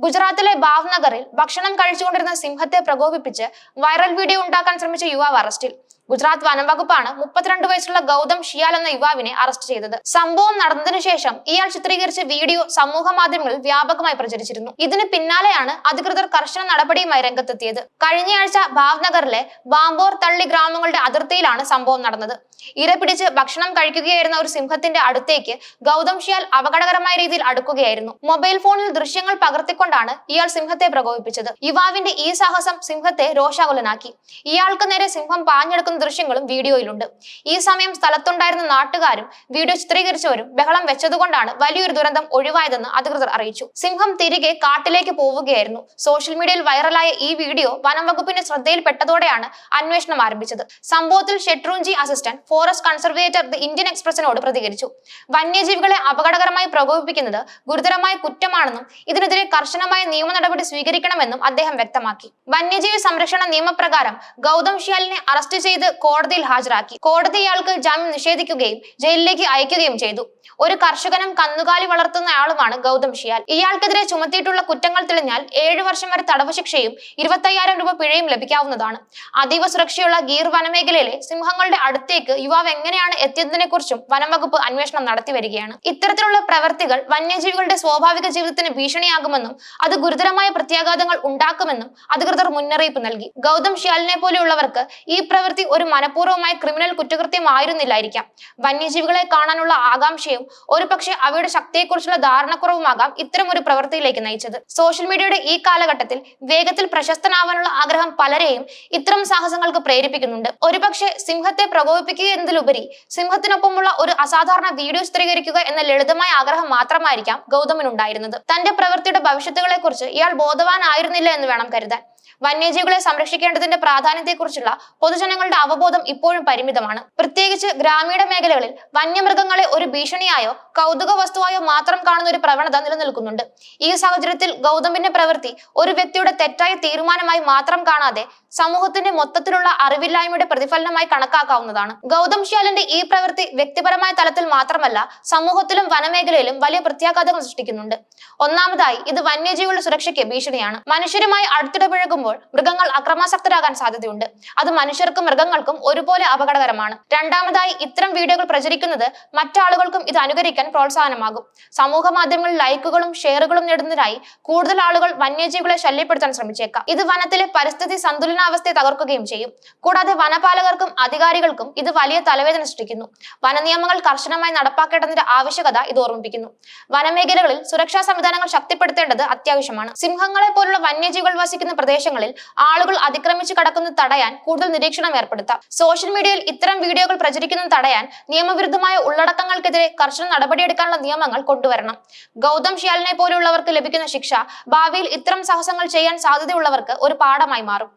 ഗുജറാത്തിലെ ഭാവ്നഗറിൽ ഭക്ഷണം കഴിച്ചുകൊണ്ടിരുന്ന സിംഹത്തെ പ്രകോപിപ്പിച്ച് വൈറൽ വീഡിയോ ഉണ്ടാക്കാൻ ശ്രമിച്ച യുവാവ് അറസ്റ്റിൽ. ഗുജറാത്ത് വനം വകുപ്പാണ് 32 വയസ്സുള്ള ഗൗതം ഷിയാൽ എന്ന യുവാവിനെ അറസ്റ്റ് ചെയ്തത്. സംഭവം നടന്നതിനു ശേഷം ഇയാൾ ചിത്രീകരിച്ച വീഡിയോ സമൂഹ മാധ്യമങ്ങളിൽ വ്യാപകമായി പ്രചരിച്ചിരുന്നു. ഇതിന് പിന്നാലെയാണ് അധികൃതർ കർശന നടപടിയുമായി രംഗത്തെത്തിയത്. കഴിഞ്ഞയാഴ്ച ഭാവ്നഗറിലെ ബാംബോർ തള്ളി ഗ്രാമങ്ങളുടെ അതിർത്തിയിലാണ് സംഭവം നടന്നത്. ഇര പിടിച്ച് ഭക്ഷണം കഴിക്കുകയായിരുന്ന ഒരു സിംഹത്തിന്റെ അടുത്തേക്ക് ഗൗതം ഷിയാൽ അപകടകരമായ രീതിയിൽ അടുക്കുകയായിരുന്നു. മൊബൈൽ ഫോണിൽ ദൃശ്യങ്ങൾ പകർത്തിക്കൊണ്ടാണ് ഇയാൾ സിംഹത്തെ പ്രകോപിപ്പിച്ചത്. യുവാവിന്റെ ഈ സാഹസം സിംഹത്തെ രോഷാകുലനാക്കി. ഇയാൾക്ക് നേരെ സിംഹം പാഞ്ഞെടുക്കുന്ന ദൃശ്യങ്ങളും വീഡിയോയിലുണ്ട്. ഈ സമയം സ്ഥലത്തുണ്ടായിരുന്ന നാട്ടുകാരും വീഡിയോ ചിത്രീകരിച്ചവരും ബഹളം വെച്ചതുകൊണ്ടാണ് വലിയൊരു ദുരന്തം ഒഴിവായതെന്ന് അധികൃതർ അറിയിച്ചു. സിംഹം തിരികെ കാട്ടിലേക്ക് പോവുകയായിരുന്നു. സോഷ്യൽ മീഡിയയിൽ വൈറലായ ഈ വീഡിയോ വനം വകുപ്പിന്റെ ശ്രദ്ധയിൽപ്പെട്ടതോടെയാണ് അന്വേഷണം ആരംഭിച്ചത്. സംഭവത്തിൽ Shetrunji assistant forest conservator the Indian എക്സ്പ്രസിനോട് പ്രതികരിച്ചു. വന്യജീവികളെ അപകടകരമായി പ്രകോപിപ്പിക്കുന്നത് ഗുരുതരമായ കുറ്റമാണെന്നും ഇതിനെതിരെ കർശനമായ നിയമ നടപടി സ്വീകരിക്കണമെന്നും അദ്ദേഹം വ്യക്തമാക്കി. വന്യജീവി സംരക്ഷണ നിയമപ്രകാരം ഗൗതം ഷിയാലിനെ അറസ്റ്റ് ചെയ്ത് കോടതിയിൽ ഹാജരാക്കി. കോടതി ഇയാൾക്ക് ജാമ്യം നിഷേധിക്കുകയും ജയിലിലേക്ക് അയക്കുകയും ചെയ്തു. ഒരു കർഷകനും കന്നുകാലി വളർത്തുന്നയാളുമാണ് ഗൗതം ഷിയാൽ. ഇയാൾക്കെതിരെ ചുമത്തിയിട്ടുള്ള കുറ്റങ്ങൾ തെളിഞ്ഞാൽ 7 വർഷം വരെ തടവ് ശിക്ഷയും 25,000 രൂപ പിഴയും ലഭിക്കാവുന്നതാണ്. അതീവ സുരക്ഷയുള്ള ഗീർ വനമേഖലയിലെ സിംഹങ്ങളുടെ അടുത്തേക്ക് യുവാവ് എങ്ങനെയാണ് എത്തിയതിനെ കുറിച്ചും വനം വകുപ്പ് അന്വേഷണം നടത്തി വരികയാണ്. ഇത്തരത്തിലുള്ള പ്രവർത്തികൾ വന്യജീവികളുടെ സ്വാഭാവിക ജീവിതത്തിന് ഭീഷണിയാകുമെന്നും അത് ഗുരുതരമായ പ്രത്യാഘാതങ്ങൾ ഉണ്ടാക്കുമെന്നും അധികൃതർ മുന്നറിയിപ്പ് നൽകി. ഗൗതം ഷിയാലിനെ പോലെയുള്ളവർക്ക് ഈ പ്രവൃത്തി ഒരു മനഃപൂർവ്വമായ ക്രിമിനൽ കുറ്റകൃത്യമായിരുന്നില്ലായിരിക്കാം. വന്യജീവികളെ കാണാനുള്ള ആകാംക്ഷയും ഒരുപക്ഷെ അവയുടെ ശക്തിയെക്കുറിച്ചുള്ള ധാരണക്കുറവുമാകാം ഇത്തരം ഒരു പ്രവൃത്തിയിലേക്ക് നയിച്ചത്. സോഷ്യൽ മീഡിയയുടെ ഈ കാലഘട്ടത്തിൽ വേഗത്തിൽ പ്രശസ്തനാവാനുള്ള ആഗ്രഹം പലരെയും ഇത്തരം സാഹസങ്ങൾക്ക് പ്രേരിപ്പിക്കുന്നുണ്ട്. ഒരുപക്ഷെ സിംഹത്തെ പ്രകോപിപ്പിക്കുക എന്നതിലുപരി സിംഹത്തിനൊപ്പമുള്ള ഒരു അസാധാരണ വീഡിയോ ചിത്രീകരിക്കുക എന്ന ലളിതമായ ആഗ്രഹം മാത്രമായിരിക്കാം ഗൗതമിനുണ്ടായിരുന്നത്. തന്റെ പ്രവൃത്തിയുടെ ഭവിഷ്യത്തുകളെ കുറിച്ച് ഇയാൾ ബോധവാനായിരുന്നില്ല എന്ന് വേണം കരുതാൻ. വന്യജീവികളെ സംരക്ഷിക്കേണ്ടതിന്റെ പ്രാധാന്യത്തെക്കുറിച്ചുള്ള പൊതുജനങ്ങളുടെ അവബോധം ഇപ്പോഴും പരിമിതമാണ്. പ്രത്യേകിച്ച് ഗ്രാമീണ മേഖലകളിൽ വന്യമൃഗങ്ങളെ ഒരു ഭീഷണിയായോ കൗതുക വസ്തുവായോ മാത്രം കാണുന്ന ഒരു പ്രവണത നിലനിൽക്കുന്നുണ്ട്. ഈ സാഹചര്യത്തിൽ ഗൗതമിന്റെ പ്രവൃത്തി ഒരു വ്യക്തിയുടെ തെറ്റായ തീരുമാനമായി മാത്രം കാണാതെ സമൂഹത്തിന്റെ മൊത്തത്തിലുള്ള അറിവില്ലായ്മയുടെ പ്രതിഫലനമായി കണക്കാക്കാവുന്നതാണ്. ഗൗതം ഷിയാലിന്റെ ഈ പ്രവൃത്തി വ്യക്തിപരമായ തലത്തിൽ മാത്രമല്ല സമൂഹത്തിലും വനമേഖലയിലും വലിയ പ്രത്യാഘാതങ്ങൾ സൃഷ്ടിക്കുന്നുണ്ട്. ഒന്നാമതായി ഇത് വന്യജീവികളുടെ സുരക്ഷയ്ക്ക് ഭീഷണിയാണ്. മനുഷ്യരുമായി അടുത്തിടപഴകുമ്പോൾ മൃഗങ്ങൾ അക്രമാസക്തരാകാൻ സാധ്യതയുണ്ട്. അത് മനുഷ്യർക്കും മൃഗങ്ങൾക്കും ഒരുപോലെ അപകടകരമാണ്. രണ്ടാമതായി ഇത്തരം വീഡിയോകൾ പ്രചരിക്കുന്നത് മറ്റാളുകൾക്കും ഇത് അനുകരിക്കാൻ പ്രോത്സാഹനമാകും. സമൂഹ മാധ്യമങ്ങളിൽ ലൈക്കുകളും ഷെയറുകളും നേടുന്നതിനായി കൂടുതൽ ആളുകൾ വന്യജീവികളെ ശല്യപ്പെടുത്താൻ ശ്രമിച്ചേക്കാം. ഇത് വനത്തിലെ പരിസ്ഥിതി സന്തുലനാവസ്ഥയെ തകർക്കുകയും ചെയ്യും. കൂടാതെ വനപാലകർക്കും അധികാരികൾക്കും ഇത് വലിയ തലവേദന സൃഷ്ടിക്കുന്നു. വനനിയമങ്ങൾ കർശനമായി നടപ്പാക്കേണ്ടതിന്റെ ആവശ്യകത ഇത് ഓർമ്മിപ്പിക്കുന്നു. വനമേഖലകളിൽ സുരക്ഷാ സംവിധാനങ്ങൾ ശക്തിപ്പെടുത്തേണ്ടത് അത്യാവശ്യമാണ്. സിംഹങ്ങളെ പോലുള്ള വന്യജീവികൾ വസിക്കുന്ന പ്രദേശങ്ങളിൽ ആളുകൾ അതിക്രമിച്ച് കടക്കുന്നത് തടയാൻ കൂടുതൽ നിരീക്ഷണം ഏർപ്പെടുത്താം. സോഷ്യൽ മീഡിയയിൽ ഇത്തരം വീഡിയോകൾ പ്രചരിക്കുന്നത് തടയാൻ നിയമവിരുദ്ധമായ ഉള്ളടക്കങ്ങൾക്കെതിരെ കർശന നടപടിയെടുക്കാനുള്ള നിയമങ്ങൾ കൊണ്ടുവരണം. ഗൗതം ഷിയാലിനെ പോലെയുള്ളവർക്ക് ലഭിക്കുന്ന ശിക്ഷ ഭാവിയിൽ ഇത്തരം സാഹസങ്ങൾ ചെയ്യാൻ സാധ്യതയുള്ളവർക്ക് ഒരു പാഠമായി മാറും.